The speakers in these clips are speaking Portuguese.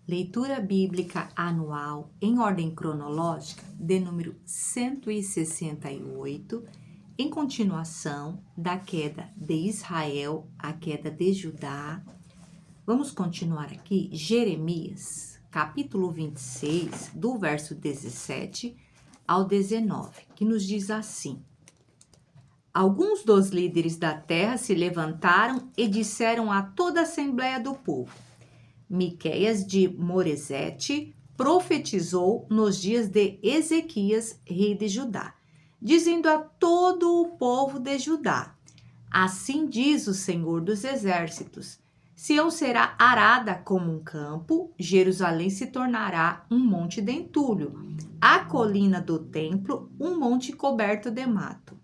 Leitura Bíblica Anual em ordem cronológica de número 168, em continuação da queda de Israel, a queda de Judá. Vamos continuar aqui, Jeremias, capítulo 26, do verso 17 ao 19, que nos diz assim: Alguns dos líderes da terra se levantaram e disseram a toda a assembleia do povo: Miqueias de Moresete profetizou nos dias de Ezequias, rei de Judá, dizendo a todo o povo de Judá: Assim diz o Senhor dos Exércitos: Sião será arada como um campo, Jerusalém se tornará um monte de entulho, a colina do templo um monte coberto de mato.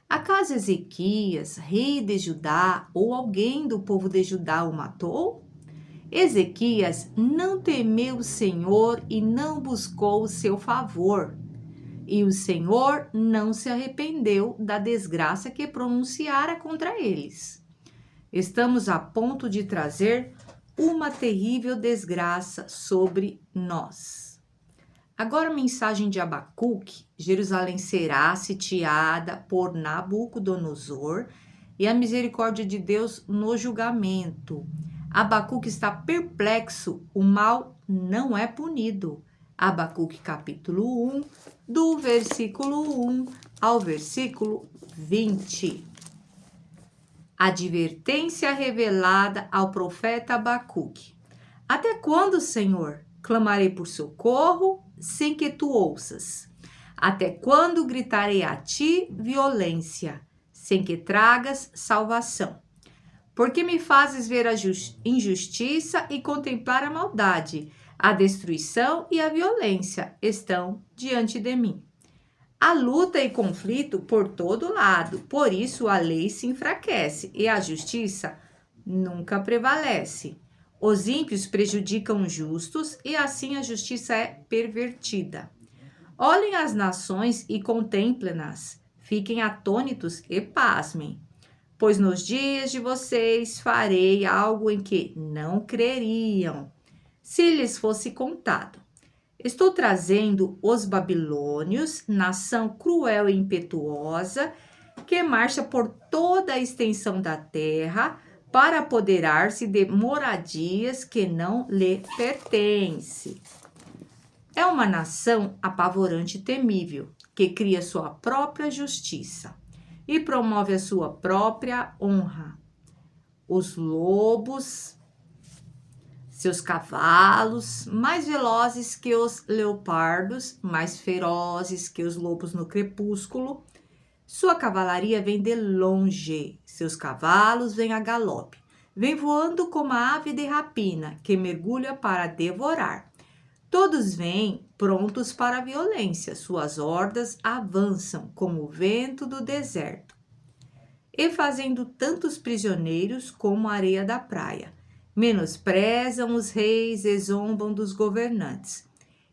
Acaso Ezequias, rei de Judá, ou alguém do povo de Judá o matou? Ezequias não temeu o Senhor e não buscou o seu favor. E o Senhor não se arrependeu da desgraça que pronunciara contra eles. Estamos a ponto de trazer uma terrível desgraça sobre nós. Agora a mensagem de Abacuque: Jerusalém será sitiada por Nabucodonosor e a misericórdia de Deus no julgamento. Abacuque está perplexo, o mal não é punido. Abacuque capítulo 1, do versículo 1 ao versículo 20. Advertência revelada ao profeta Abacuque. Até quando, Senhor, clamarei por socorro sem que tu ouças? Até quando gritarei a ti violência, sem que tragas salvação? Porque me fazes ver a injustiça e contemplar a maldade? A destruição e a violência estão diante de mim. Há luta e conflito por todo lado, por isso a lei se enfraquece e a justiça nunca prevalece. Os ímpios prejudicam os justos e assim a justiça é pervertida. Olhem as nações e contemplem-nas, fiquem atônitos e pasmem. Pois nos dias de vocês farei algo em que não creriam, se lhes fosse contado. Estou trazendo os babilônios, nação cruel e impetuosa, que marcha por toda a extensão da terra para apoderar-se de moradias que não lhe pertencem. É uma nação apavorante e temível, que cria sua própria justiça e promove a sua própria honra. Os lobos, seus cavalos, mais velozes que os leopardos, mais ferozes que os lobos no crepúsculo. Sua cavalaria vem de longe, seus cavalos vêm a galope. Vem voando como a ave de rapina, que mergulha para devorar. Todos vêm prontos para a violência, suas hordas avançam como o vento do deserto, e fazendo tantos prisioneiros como a areia da praia. Menosprezam os reis e zombam dos governantes.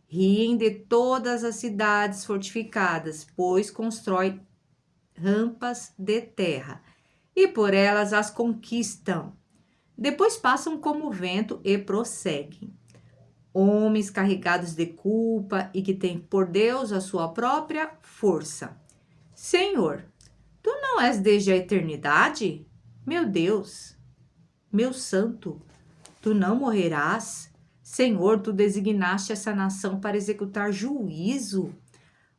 Riem de todas as cidades fortificadas, pois constrói rampas de terra, e por elas as conquistam. Depois passam como vento e prosseguem. Homens carregados de culpa e que têm por Deus a sua própria força. Senhor, tu não és desde a eternidade? Meu Deus, meu santo, tu não morrerás? Senhor, tu designaste essa nação para executar juízo.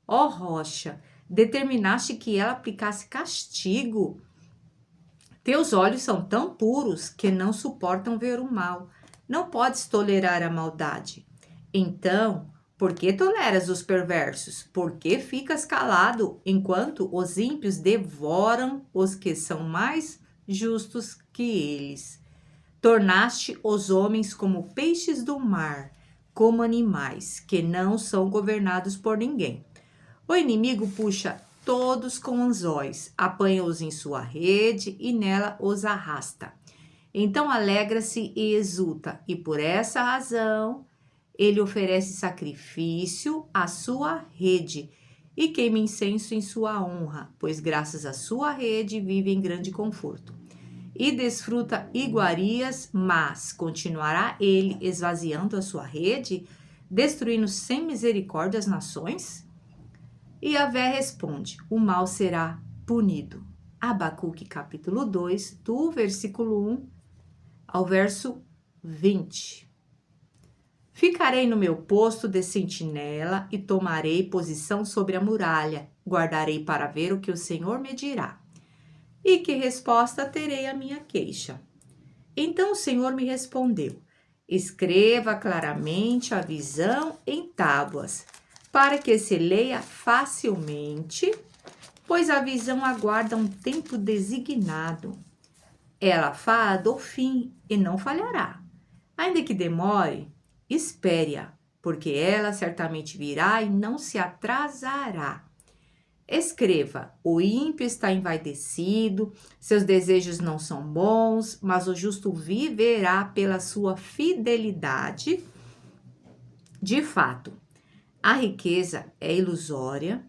Ó rocha, determinaste que ela aplicasse castigo. Teus olhos são tão puros que não suportam ver o mal. Não podes tolerar a maldade. Então, por que toleras os perversos? Por que ficas calado enquanto os ímpios devoram os que são mais justos que eles? Tornaste os homens como peixes do mar, como animais que não são governados por ninguém. O inimigo puxa todos com anzóis, apanha-os em sua rede e nela os arrasta. Então alegra-se e exulta, e por essa razão ele oferece sacrifício à sua rede e queima incenso em sua honra, pois graças à sua rede vive em grande conforto. e desfruta iguarias, mas continuará ele esvaziando a sua rede, destruindo sem misericórdia as nações? E Yahvé responde: o mal será punido. Abacuque capítulo 2, do versículo 1 ao verso 20. Ficarei no meu posto de sentinela e tomarei posição sobre a muralha. Guardarei para ver o que o Senhor me dirá. E que resposta terei à minha queixa? Então o Senhor me respondeu: escreva claramente a visão em tábuas, para que se leia facilmente, pois a visão aguarda um tempo designado. Ela fala o fim e não falhará. Ainda que demore, espere-a, porque ela certamente virá e não se atrasará. Escreva: o ímpio está envaidecido, seus desejos não são bons, mas o justo viverá pela sua fidelidade. De fato, a riqueza é ilusória,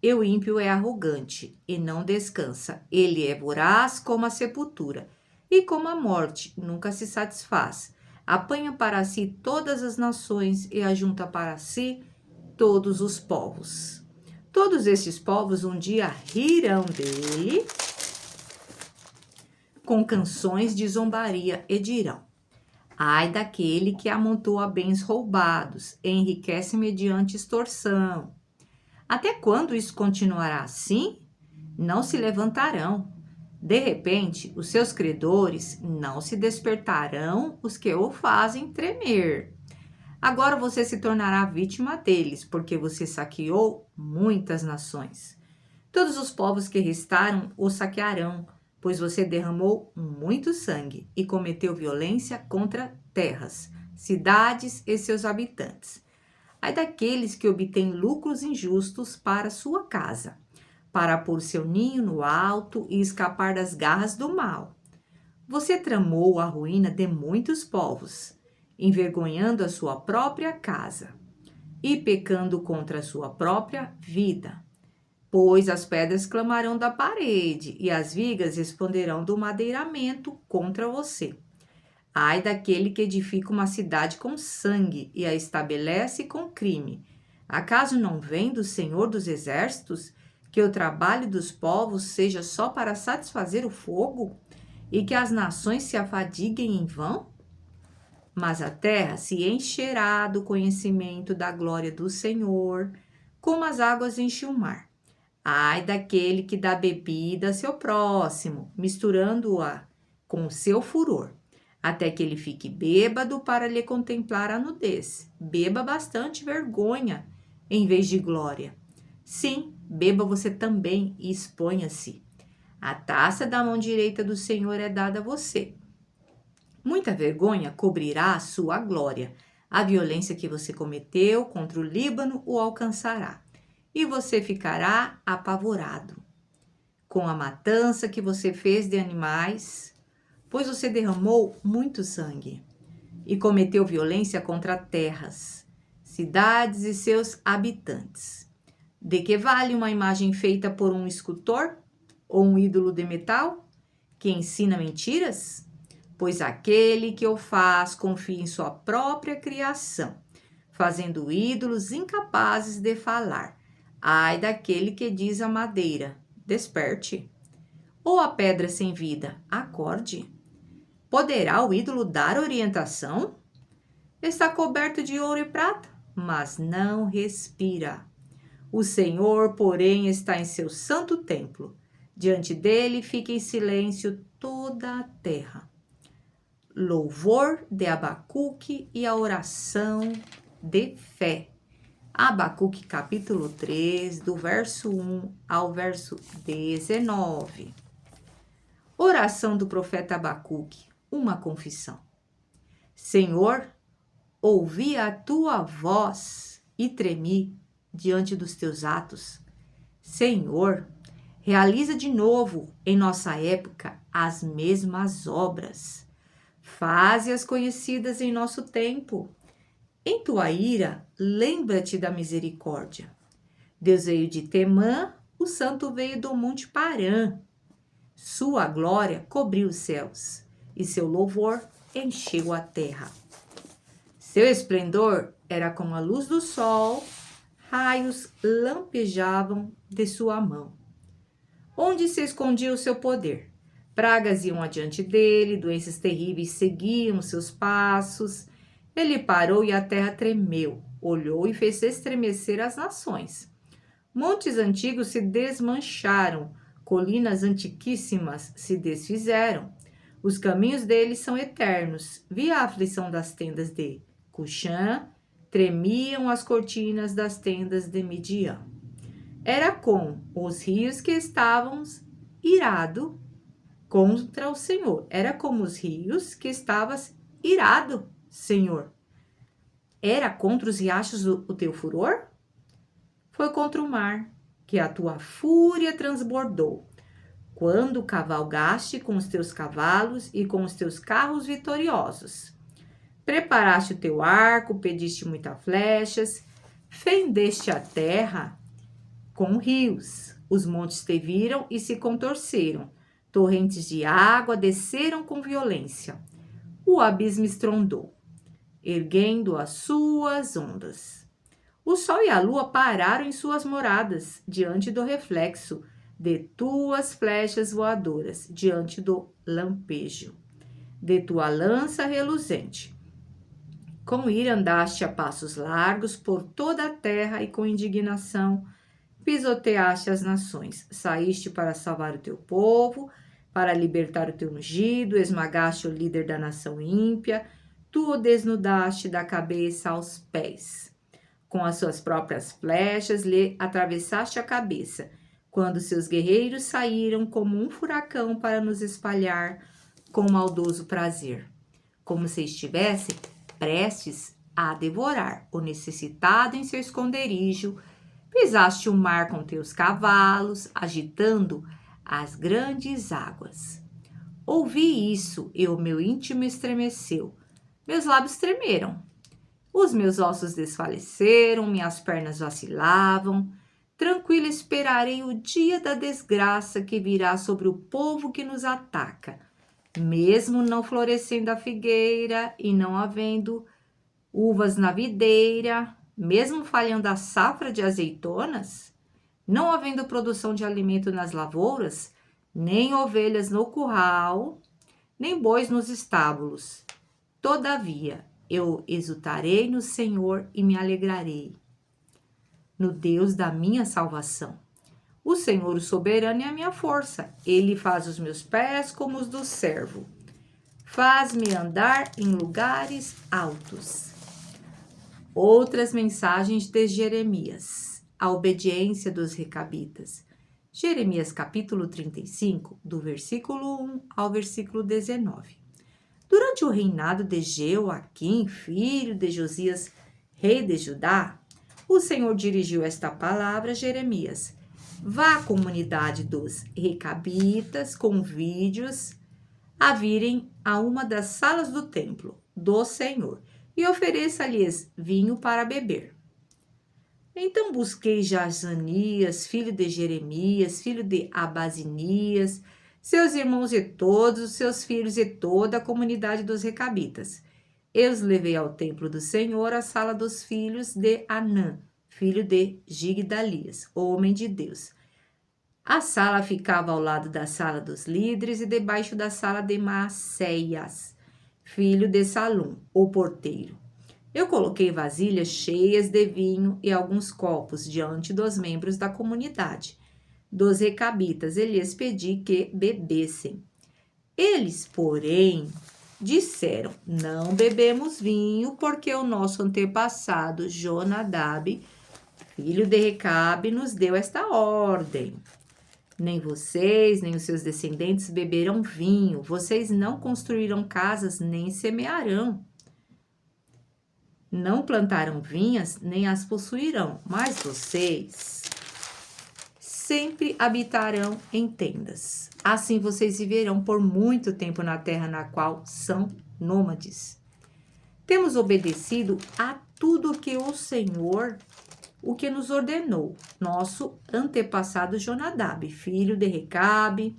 e o ímpio é arrogante e não descansa. Ele é voraz como a sepultura, e como a morte, nunca se satisfaz. Apanha para si todas as nações e ajunta para si todos os povos. Todos estes povos um dia rirão dele com canções de zombaria e dirão: ai daquele que amontoa bens roubados, enriquece mediante extorsão. Até quando isso continuará assim? Não se levantarão. De repente, os seus credores não se despertarão, os que o fazem tremer. Agora você se tornará vítima deles, porque você saqueou muitas nações. Todos os povos que restaram o saquearão, pois você derramou muito sangue e cometeu violência contra terras, cidades e seus habitantes. Ai daqueles que obtêm lucros injustos para sua casa, para pôr seu ninho no alto e escapar das garras do mal. Você tramou a ruína de muitos povos, envergonhando a sua própria casa e pecando contra a sua própria vida. Pois as pedras clamarão da parede e as vigas responderão do madeiramento contra você. Ai daquele que edifica uma cidade com sangue e a estabelece com crime. Acaso não vem do Senhor dos Exércitos que o trabalho dos povos seja só para satisfazer o fogo e que as nações se afadiguem em vão? Mas a terra se encherá do conhecimento da glória do Senhor, como as águas enchem o mar. Ai daquele que dá bebida a seu próximo, misturando-a com o seu furor, até que ele fique bêbado para lhe contemplar a nudez. Beba bastante vergonha, em vez de glória. Sim, beba você também e exponha-se. A taça da mão direita do Senhor é dada a você. Muita vergonha cobrirá a sua glória. A violência que você cometeu contra o Líbano o alcançará, e você ficará apavorado com a matança que você fez de animais, pois você derramou muito sangue e cometeu violência contra terras, cidades e seus habitantes. De que vale uma imagem feita por um escultor ou um ídolo de metal que ensina mentiras? Pois aquele que o faz confia em sua própria criação, fazendo ídolos incapazes de falar. Ai daquele que diz à madeira: desperte, ou a pedra sem vida: acorde. Poderá o ídolo dar orientação? Está coberto de ouro e prata, mas não respira. O Senhor, porém, está em seu santo templo. Diante dele fica em silêncio toda a terra. Louvor de Abacuque e a oração de fé. Abacuque capítulo 3, do verso 1 ao verso 19. Oração do profeta Abacuque, uma confissão. Senhor, ouvi a tua voz e tremi diante dos teus atos. Senhor, realiza de novo em nossa época as mesmas obras. Faze-as conhecidas em nosso tempo. Em tua ira, lembra-te da misericórdia. Deus veio de Temã, o santo veio do monte Parã. Sua glória cobriu os céus, e seu louvor encheu a terra. Seu esplendor era como a luz do sol, raios lampejavam de sua mão. Onde se escondia o seu poder? Pragas iam adiante dele, doenças terríveis seguiam seus passos. Ele parou e a terra tremeu, olhou e fez estremecer as nações. Montes antigos se desmancharam, colinas antiquíssimas se desfizeram. Os caminhos dele são eternos. Vi a aflição das tendas de Cuxã, tremiam as cortinas das tendas de Midian. Era com os rios que estavam irado contra o Senhor. Era como os rios que estavas irado, Senhor. Era contra os riachos o teu furor? Foi contra o mar que a tua fúria transbordou, quando cavalgaste com os teus cavalos e com os teus carros vitoriosos. Preparaste o teu arco, pediste muitas flechas, fendeste a terra com rios. Os montes te viram e se contorceram. Torrentes de água desceram com violência. O abismo estrondou, erguendo as suas ondas. O sol e a lua pararam em suas moradas, diante do reflexo de tuas flechas voadoras, diante do lampejo de tua lança reluzente. Com ira andaste a passos largos por toda a terra e com indignação pisoteaste as nações. Saíste para salvar o teu povo, para libertar o teu ungido, esmagaste o líder da nação ímpia, tu o desnudaste da cabeça aos pés. Com as suas próprias flechas lhe atravessaste a cabeça, quando seus guerreiros saíram como um furacão para nos espalhar com maldoso prazer, como se estivesse prestes a devorar o necessitado em seu esconderijo. Pisaste o mar com teus cavalos, agitando as grandes águas. Ouvi isso e o meu íntimo estremeceu. Meus lábios tremeram. Os meus ossos desfaleceram, minhas pernas vacilavam. Tranquilo esperarei o dia da desgraça que virá sobre o povo que nos ataca. Mesmo não florescendo a figueira e não havendo uvas na videira, mesmo falhando a safra de azeitonas, não havendo produção de alimento nas lavouras, nem ovelhas no curral, nem bois nos estábulos. Todavia, eu exultarei no Senhor e me alegrarei no Deus da minha salvação. O Senhor, o soberano, é a minha força. Ele faz os meus pés como os do servo. Faz-me andar em lugares altos. Outras mensagens de Jeremias. A obediência dos recabitas. Jeremias capítulo 35, do versículo 1 ao versículo 19. Durante o reinado de Jeoaquim, filho de Josias, rei de Judá, o Senhor dirigiu esta palavra a Jeremias. Vá à comunidade dos recabitas com vídeos a virem a uma das salas do templo do Senhor e ofereça-lhes vinho para beber. Então busquei Jazanias, filho de Jeremias, filho de Abazinias, seus irmãos e todos os seus filhos e toda a comunidade dos recabitas. Eu os levei ao templo do Senhor, à sala dos filhos de Anã, filho de Gigdalias, homem de Deus. A sala ficava ao lado da sala dos líderes e debaixo da sala de Maacéias, filho de Salum, o porteiro. Eu coloquei vasilhas cheias de vinho e alguns copos diante dos membros da comunidade, dos recabitas, e lhes pedi que bebessem. Eles, porém, disseram: não bebemos vinho, porque o nosso antepassado Jonadab, filho de Recabe, nos deu esta ordem. Nem vocês, nem os seus descendentes beberão vinho. Vocês não construirão casas, nem semearão. Não plantarão vinhas, nem as possuirão. Mas vocês sempre habitarão em tendas. Assim vocês viverão por muito tempo na terra na qual são nômades. Temos obedecido a tudo que o Senhor, o que nos ordenou, nosso antepassado Jonadab, filho de Recabe,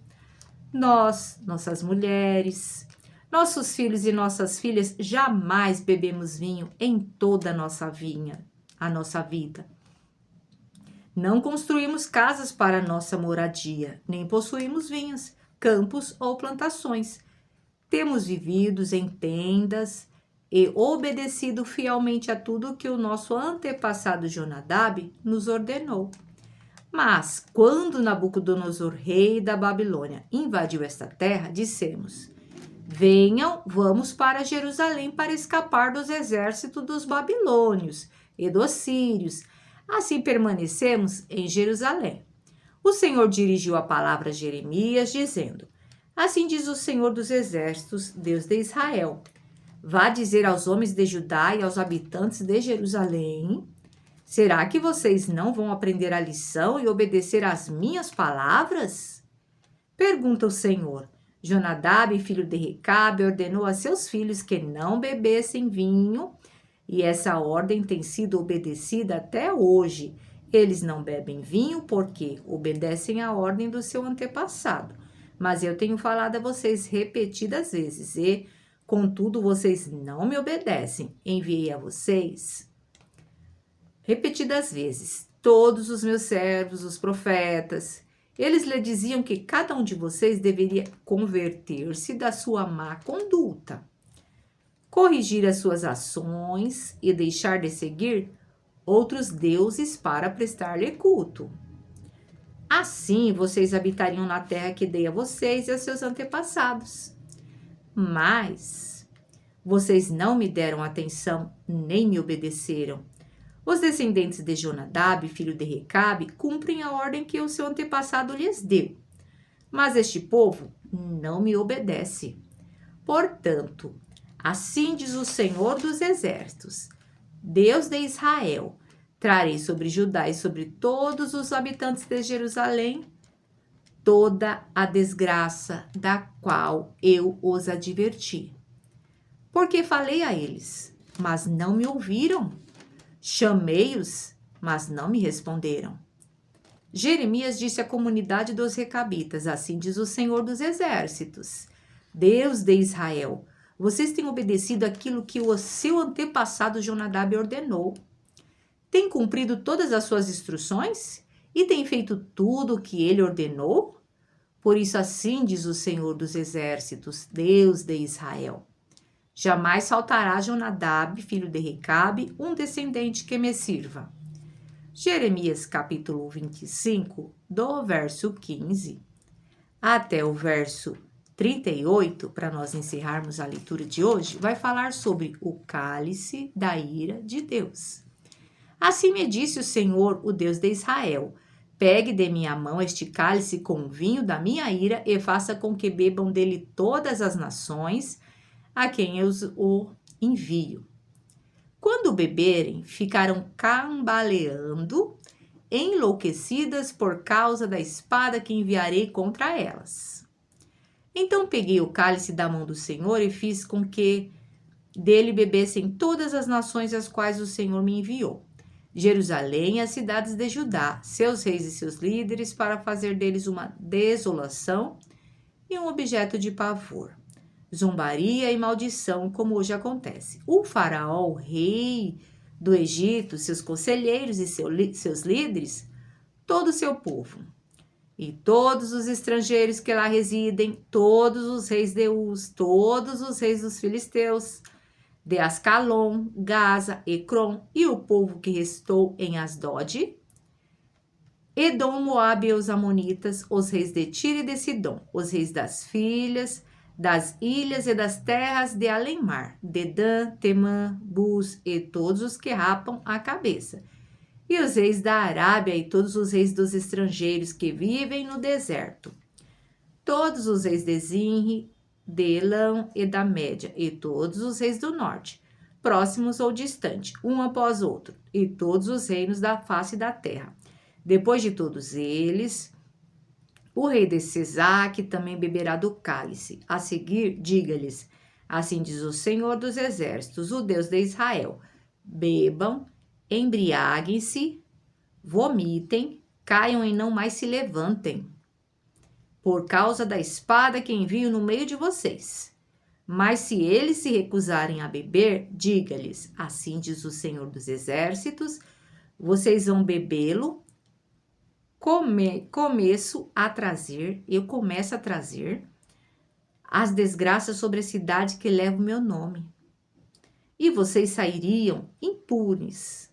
Nós, nossas mulheres, nossos filhos e nossas filhas jamais bebemos vinho em toda a nossa vida. Não construímos casas para nossa moradia, nem possuímos vinhas, campos ou plantações. Temos vivido em tendas e obedecido fielmente a tudo que o nosso antepassado Jonadab nos ordenou. Mas, quando Nabucodonosor, rei da Babilônia, invadiu esta terra, dissemos: venham, vamos para Jerusalém para escapar dos exércitos dos babilônios e dos sírios. Assim permanecemos em Jerusalém. O Senhor dirigiu a palavra a Jeremias, dizendo: assim diz o Senhor dos exércitos, Deus de Israel: vá dizer aos homens de Judá e aos habitantes de Jerusalém: será que vocês não vão aprender a lição e obedecer às minhas palavras? Pergunta o Senhor. Jonadab, filho de Recabe, ordenou a seus filhos que não bebessem vinho, e essa ordem tem sido obedecida até hoje. Eles não bebem vinho porque obedecem à ordem do seu antepassado. Mas eu tenho falado a vocês repetidas vezes e, contudo, vocês não me obedecem. Enviei a vocês repetidas vezes todos os meus servos, os profetas. Eles lhe diziam que cada um de vocês deveria converter-se da sua má conduta, corrigir as suas ações e deixar de seguir outros deuses para prestar-lhe culto. Assim vocês habitariam na terra que dei a vocês e a seus antepassados. Mas vocês não me deram atenção nem me obedeceram. Os descendentes de Jonadab, filho de Recabe, cumprem a ordem que o seu antepassado lhes deu. Mas este povo não me obedece. Portanto, assim diz o Senhor dos Exércitos, Deus de Israel: trarei sobre Judá e sobre todos os habitantes de Jerusalém toda a desgraça da qual eu os adverti. Porque falei a eles, mas não me ouviram. Chamei-os, mas não me responderam. Jeremias disse à comunidade dos Recabitas: assim diz o Senhor dos Exércitos, Deus de Israel: vocês têm obedecido aquilo que o seu antepassado Jonadab ordenou. Têm cumprido todas as suas instruções e têm feito tudo o que ele ordenou? Por isso, assim diz o Senhor dos Exércitos, Deus de Israel: jamais faltará Jonadab, filho de Recabe, um descendente que me sirva. Jeremias capítulo 25, do verso 15 até o verso 38, para nós encerrarmos a leitura de hoje, vai falar sobre o cálice da ira de Deus. Assim me disse o Senhor, o Deus de Israel: pegue de minha mão este cálice com o vinho da minha ira e faça com que bebam dele todas as nações a quem eu o envio. Quando beberem, ficarão cambaleando, enlouquecidas por causa da espada que enviarei contra elas. Então peguei o cálice da mão do Senhor e fiz com que dele bebessem todas as nações às quais o Senhor me enviou. Jerusalém e as cidades de Judá, seus reis e seus líderes, para fazer deles uma desolação e um objeto de pavor, zombaria e maldição, como hoje acontece. O faraó, o rei do Egito, seus conselheiros e seus líderes, todo o seu povo, e todos os estrangeiros que lá residem, todos os reis de Uz, todos os reis dos filisteus, de Ascalon, Gaza, Ecrom, e o povo que restou em Asdod, Edom, Moabe e os amonitas, os reis de Tiro e de Sidom, os reis das filhas, das ilhas e das terras de além-mar, Dedã, Temã, Bus e todos os que rapam a cabeça, e os reis da Arábia e todos os reis dos estrangeiros que vivem no deserto, todos os reis de Zinri, de Elão e da Média, e todos os reis do norte, próximos ou distantes, um após outro, e todos os reinos da face da terra. Depois de todos eles, o rei de Cesaque também beberá do cálice. A seguir, diga-lhes: assim diz o Senhor dos Exércitos, o Deus de Israel: bebam, embriaguem-se, vomitem, caiam e não mais se levantem. por causa da espada que envio no meio de vocês. Mas se eles se recusarem a beber, diga-lhes, assim diz o Senhor dos Exércitos, vocês vão bebê-lo. Eu começo a trazer as desgraças sobre a cidade que leva o meu nome. E vocês sairiam impunes.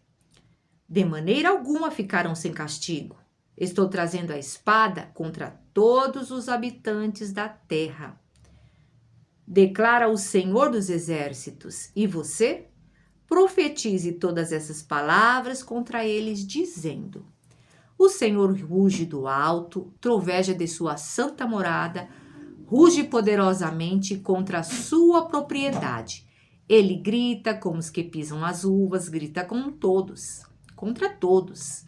De maneira alguma ficarão sem castigo. Estou trazendo a espada contra todos os habitantes da terra. Declara o Senhor dos Exércitos. E você? Profetize todas essas palavras contra eles, dizendo: o Senhor ruge do alto, troveja de sua santa morada, ruge poderosamente contra a sua propriedade. Ele grita como os que pisam as uvas, grita contra todos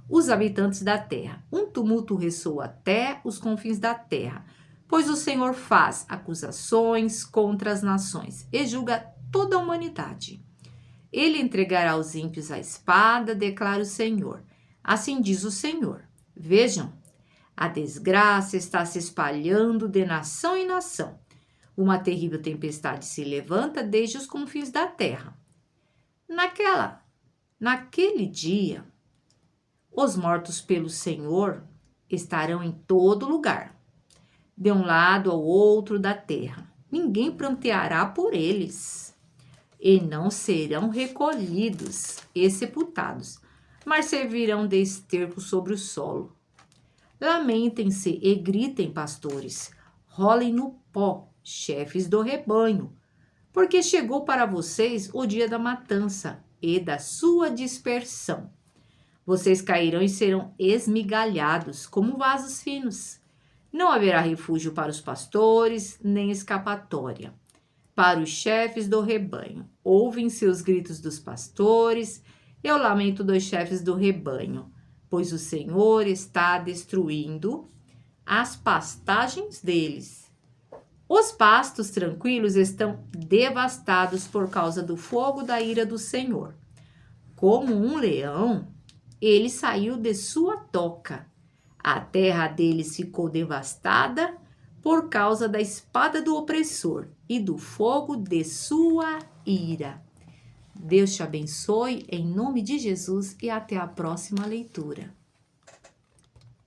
os habitantes da terra. Um tumulto ressoa até os confins da terra, pois o Senhor faz acusações contra as nações e julga toda a humanidade. Ele entregará os ímpios à espada, declara o Senhor. Assim diz o Senhor. Vejam, a desgraça está se espalhando de nação em nação. Uma terrível tempestade se levanta desde os confins da terra. Naquele dia, os mortos pelo Senhor estarão em todo lugar, de um lado ao outro da terra. Ninguém pranteará por eles, e não serão recolhidos e sepultados, mas servirão de esterco sobre o solo. Lamentem-se e gritem, pastores, rolem no pó, chefes do rebanho, porque chegou para vocês o dia da matança e da sua dispersão. Vocês cairão e serão esmigalhados como vasos finos. Não haverá refúgio para os pastores, nem escapatória para os chefes do rebanho. Ouvem-se os gritos dos pastores e o lamento dos chefes do rebanho, pois o Senhor está destruindo as pastagens deles. Os pastos tranquilos estão devastados por causa do fogo da ira do Senhor. Como um leão, ele saiu de sua toca. A terra deles ficou devastada por causa da espada do opressor e do fogo de sua ira. Deus te abençoe em nome de Jesus e até a próxima leitura.